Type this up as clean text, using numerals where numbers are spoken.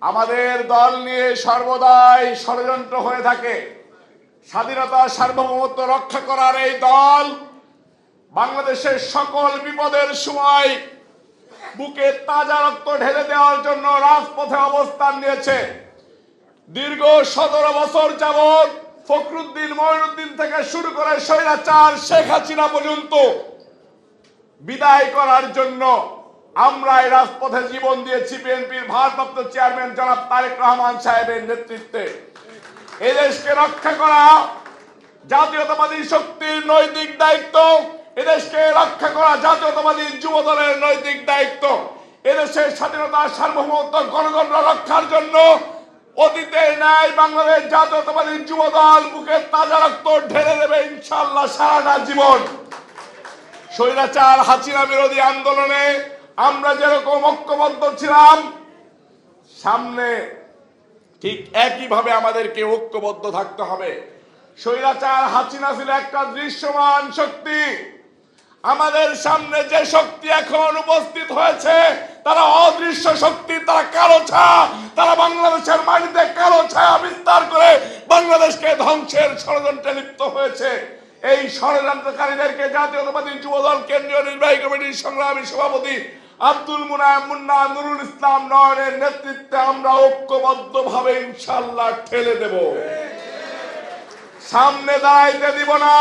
আমাদের দল নিয়ে সর্বদাই ষড়যন্ত্র হয়ে থাকে। স্বাধীনতা সার্বভৌমত্ব রক্ষা করার এই দল বাংলাদেশের সকল বিপদের সময় বুকে তাজা রক্ত ঢেলে দেওয়ার জন্য রাজপথে অবস্থান নিয়েছে। দীর্ঘ 17 বছর যাবৎ ফখরুদ্দিন মঈনুদ্দিন থেকে শুরু করে স্বৈরাচার শেখ হাসিনা পর্যন্ত বিদায় করার জন্য আমরা এই রাজপথে জীবন দিয়েছি। বিএনপির ভারপ্রাপ্ত চেয়ারম্যান জনাব তারেক রহমান সাহেবের নেতৃত্বে এই দেশকে রক্ষা করা জাতীয়তাবাদী শক্তির নৈতিক দায়িত্ব, এদেশকে রক্ষা করা জাতীয়তাবাদী যুব দলের নৈতিক দায়িত্ব। এদেশের স্বাধীনতা সার্বভৌমত্ব গণতন্ত্র রক্ষার জন্য অতীতে ন্যায় বাংলাদেশ জাতীয়তাবাদী যুব দল বুকে তাজা রক্ত ঢেলে দেবে ইনশাআল্লাহ সারাটা জীবন। স্বৈরাচার হাসিনা বিরোধী আন্দোলনে আমরা যেরকম ঐক্যবদ্ধ ছিলাম, সামনে ঠিক একইভাবে আমাদেরকে ঐক্যবদ্ধ থাকতে হবে। স্বৈরাচার হাসিনা ছিল একটা দৃশ্যমান শক্তি। আমাদের সামনে যে শক্তি এখন উপস্থিত হয়েছে তারা অদৃশ্য শক্তি, তারা কালো ছায়া, তারা বাংলাদেশের মাটিতে কালো ছায়া বিস্তার করে বাংলাদেশকে ধ্বংসের ষড়যন্ত্রে লিপ্ত হয়েছে। এই ষড়যন্ত্রকারীদেরকে জাতীয়তাবাদী যুবদল কেন্দ্রীয় নির্বাহী কমিটির সংগ্রামী সভাপতি আব্দুল মুনায়েম মুন্না নুরুল ইসলাম নয়নের নেতৃত্বে আমরা ঐক্যবদ্ধভাবে ইনশাআল্লাহ ঠেলে দেব, সামনে দাঁড়াইতে দিব না।